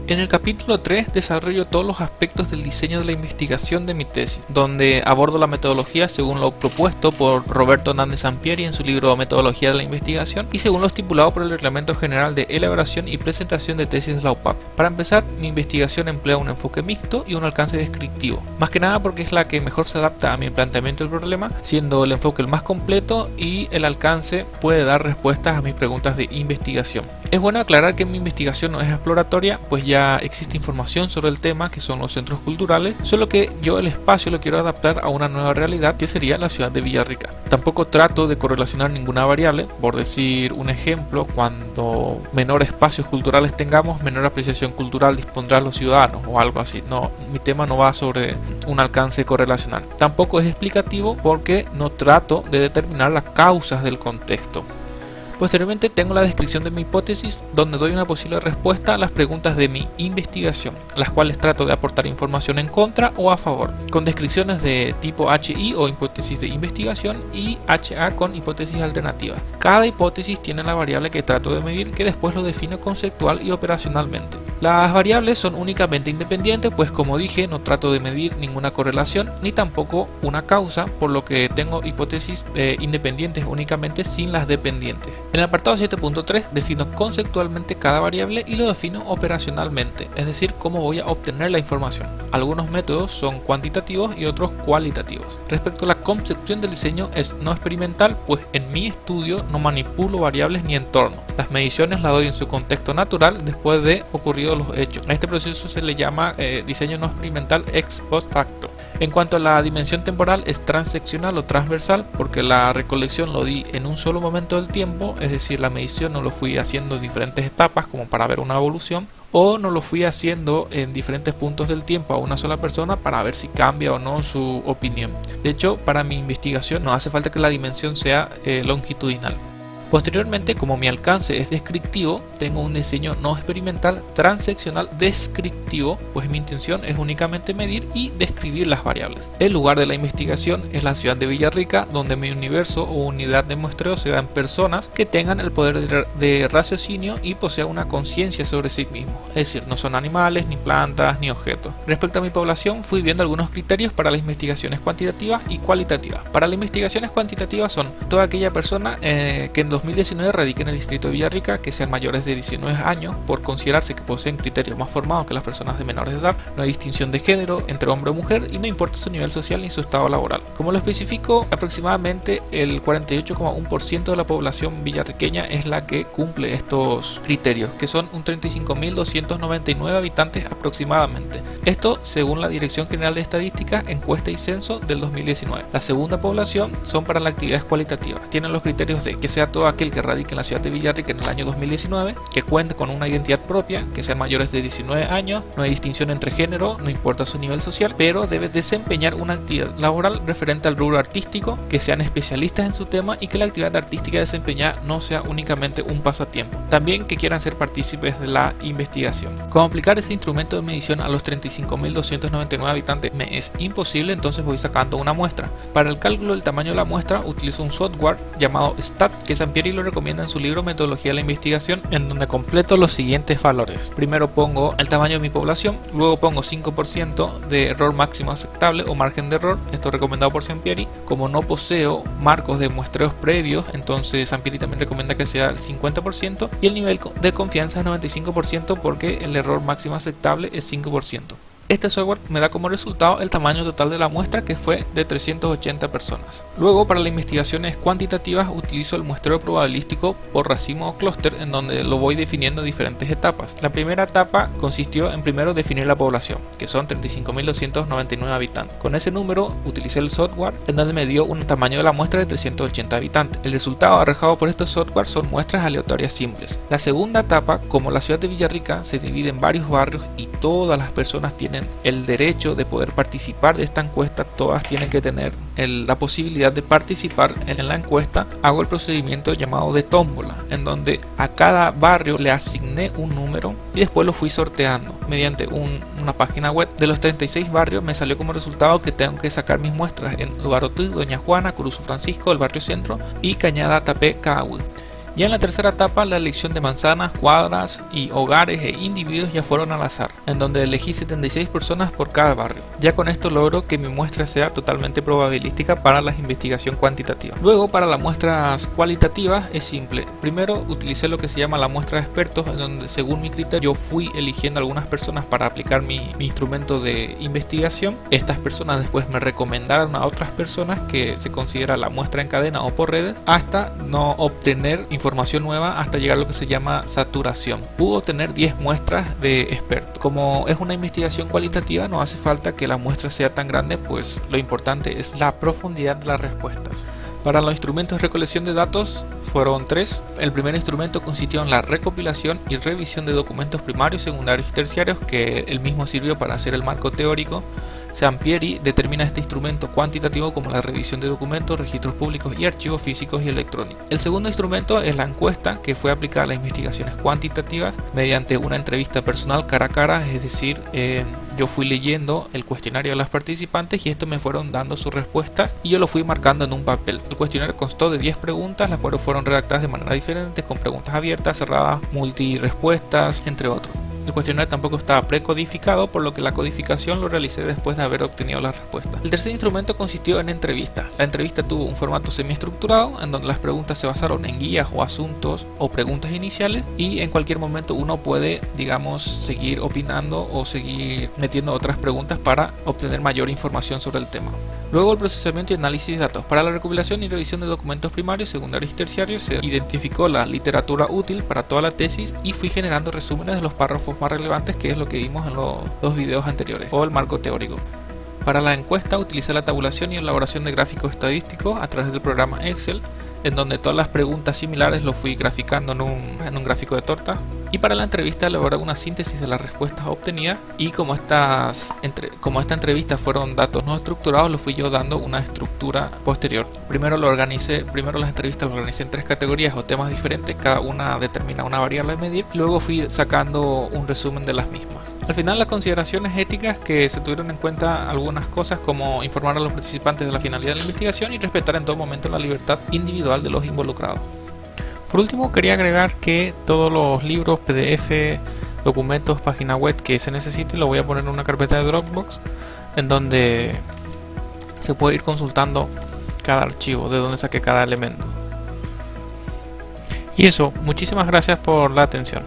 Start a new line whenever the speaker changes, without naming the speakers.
En el capítulo 3 desarrollo todos los aspectos del diseño de la investigación de mi tesis, donde abordo la metodología según lo propuesto por Roberto Hernández Sampieri en su libro Metodología de la Investigación y según lo estipulado por el Reglamento General de Elaboración y Presentación de Tesis de la UPAP. Para empezar, mi investigación emplea un enfoque mixto y un alcance descriptivo, más que nada porque es la que mejor se adapta a mi planteamiento del problema, siendo el enfoque el más completo y el alcance puede dar respuestas a mis preguntas de investigación. Es bueno aclarar que mi investigación no es exploratoria, pues ya existe información sobre el tema, que son los centros culturales, solo que yo el espacio lo quiero adaptar a una nueva realidad, que sería la ciudad de Villarrica. Tampoco trato de correlacionar ninguna variable, por decir un ejemplo, cuando menores espacios culturales tengamos, menor apreciación cultural dispondrán los ciudadanos o algo así. No, mi tema no va sobre un alcance correlacional. Tampoco es explicativo porque no trato de determinar las causas del contexto. Posteriormente tengo la descripción de mi hipótesis, donde doy una posible respuesta a las preguntas de mi investigación, las cuales trato de aportar información en contra o a favor, con descripciones de tipo HI o hipótesis de investigación y HA con hipótesis alternativa. Cada hipótesis tiene la variable que trato de medir, que después lo defino conceptual y operacionalmente. Las variables son únicamente independientes, pues como dije, no trato de medir ninguna correlación ni tampoco una causa, por lo que tengo hipótesis independientes únicamente sin las dependientes. En el apartado 7.3 defino conceptualmente cada variable y lo defino operacionalmente, es decir, cómo voy a obtener la información. Algunos métodos son cuantitativos y otros cualitativos. Respecto a la concepción del diseño es no experimental, pues en mi estudio no manipulo variables ni entorno. Las mediciones las doy en su contexto natural después de ocurridos los hechos. A este proceso se le llama diseño no experimental ex post facto. En cuanto a la dimensión temporal, es transeccional o transversal, porque la recolección lo di en un solo momento del tiempo, es decir, la medición no lo fui haciendo en diferentes etapas como para ver una evolución, o no lo fui haciendo en diferentes puntos del tiempo a una sola persona para ver si cambia o no su opinión. De hecho, para mi investigación no hace falta que la dimensión sea longitudinal. Posteriormente, como mi alcance es descriptivo, tengo un diseño no experimental transeccional descriptivo, pues mi intención es únicamente medir y describir las variables. El lugar de la investigación es la ciudad de Villarrica, donde mi universo o unidad de muestreo se da en personas que tengan el poder de raciocinio y posean una conciencia sobre sí mismos, es decir, no son animales, ni plantas, ni objetos. Respecto a mi población, fui viendo algunos criterios para las investigaciones cuantitativas y cualitativas. Para las investigaciones cuantitativas son toda aquella persona que en 2019 radica en el distrito de Villarrica, que sean mayores de 19 años, por considerarse que poseen criterios más formados que las personas de menores de edad. No hay distinción de género entre hombre o mujer y no importa su nivel social ni su estado laboral. Como lo especifico, aproximadamente el 48,1% de la población villarriqueña es la que cumple estos criterios, que son un 35.299 habitantes aproximadamente. Esto según la Dirección General de Estadística, Encuesta y Censo del 2019. La segunda población son para las actividades cualitativas. Tienen los criterios de que sea todo aquel que radique en la ciudad de Villarrica en el año 2019, que cuente con una identidad propia, que sean mayores de 19 años, no hay distinción entre género, no importa su nivel social, pero debe desempeñar una actividad laboral referente al rubro artístico, que sean especialistas en su tema y que la actividad artística desempeñada no sea únicamente un pasatiempo. También que quieran ser partícipes de la investigación. Cómo aplicar ese instrumento de medición a los 35.299 habitantes me es imposible, entonces voy sacando una muestra. Para el cálculo del tamaño de la muestra utilizo un software llamado STAT, que Sampieri lo recomienda en su libro Metodología de la Investigación, en donde completo los siguientes valores. Primero pongo el tamaño de mi población, luego pongo 5% de error máximo aceptable o margen de error, esto recomendado por Sampieri. Como no poseo marcos de muestreos previos, entonces Sampieri también recomienda que sea el 50% y el nivel de confianza es 95% porque el error máximo aceptable es 5%. Este software me da como resultado el tamaño total de la muestra, que fue de 380 personas. Luego, para las investigaciones cuantitativas utilizo el muestreo probabilístico por racimo o clúster, en donde lo voy definiendo en diferentes etapas. La primera etapa consistió en primero definir la población, que son 35.299 habitantes. Con ese número utilicé el software, en donde me dio un tamaño de la muestra de 380 habitantes. El resultado arrojado por este software son muestras aleatorias simples. La segunda etapa, como la ciudad de Villarrica se divide en varios barrios y todas las personas tienen el derecho de poder participar de esta encuesta, todas tienen que tener la posibilidad de participar en la encuesta, hago el procedimiento llamado de tómbola, en donde a cada barrio le asigné un número y después lo fui sorteando mediante una página web. De los 36 barrios me salió como resultado que tengo que sacar mis muestras en Lugarotú, Doña Juana, Cruz Francisco, el barrio Centro y Cañada Tapé, Caagüí. Ya en la tercera etapa, la elección de manzanas, cuadras y hogares e individuos ya fueron al azar, en donde elegí 76 personas por cada barrio. Ya con esto logro que mi muestra sea totalmente probabilística para la investigación cuantitativa. Luego, para las muestras cualitativas es simple. Primero utilicé lo que se llama la muestra de expertos, en donde según mi criterio yo fui eligiendo algunas personas para aplicar mi instrumento de investigación. Estas personas después me recomendaron a otras personas, que se considera la muestra en cadena o por redes, hasta no obtener información nueva hasta llegar a lo que se llama saturación. Pudo tener 10 muestras de expertos. Como es una investigación cualitativa, no hace falta que la muestra sea tan grande, pues lo importante es la profundidad de las respuestas. Para los instrumentos de recolección de datos fueron 3. El primer instrumento consistió en la recopilación y revisión de documentos primarios, secundarios y terciarios, que el mismo sirvió para hacer el marco teórico. Sampieri determina este instrumento cuantitativo como la revisión de documentos, registros públicos y archivos físicos y electrónicos. El segundo instrumento es la encuesta, que fue aplicada a las investigaciones cuantitativas mediante una entrevista personal cara a cara, es decir, yo fui leyendo el cuestionario de los participantes y estos me fueron dando sus respuestas y yo lo fui marcando en un papel. El cuestionario constó de 10 preguntas, las cuales fueron redactadas de manera diferente, con preguntas abiertas, cerradas, multirespuestas, entre otros. El cuestionario tampoco estaba precodificado, por lo que la codificación lo realicé después de haber obtenido las respuestas. El tercer instrumento consistió en entrevista. La entrevista tuvo un formato semiestructurado, en donde las preguntas se basaron en guías o asuntos o preguntas iniciales, y en cualquier momento uno puede, digamos, seguir opinando o seguir metiendo otras preguntas para obtener mayor información sobre el tema. Luego, el procesamiento y análisis de datos. Para la recopilación y revisión de documentos primarios, secundarios y terciarios se identificó la literatura útil para toda la tesis y fui generando resúmenes de los párrafos más relevantes, que es lo que vimos en los dos videos anteriores, o el marco teórico. Para la encuesta utilicé la tabulación y elaboración de gráficos estadísticos a través del programa Excel, en donde todas las preguntas similares lo fui graficando en un gráfico de torta. Y para la entrevista elaboré una síntesis de las respuestas obtenidas, y como esta entrevista fueron datos no estructurados, lo fui yo dando una estructura posterior. Primero las entrevistas las organicé en 3 categorías o temas diferentes, cada una determina una variable a medir, y luego fui sacando un resumen de las mismas. Al final, las consideraciones éticas, que se tuvieron en cuenta algunas cosas como informar a los participantes de la finalidad de la investigación y respetar en todo momento la libertad individual de los involucrados. Por último, quería agregar que todos los libros, PDF, documentos, página web que se necesite, lo voy a poner en una carpeta de Dropbox, en donde se puede ir consultando cada archivo, de donde saqué cada elemento. Y eso, muchísimas gracias por la atención.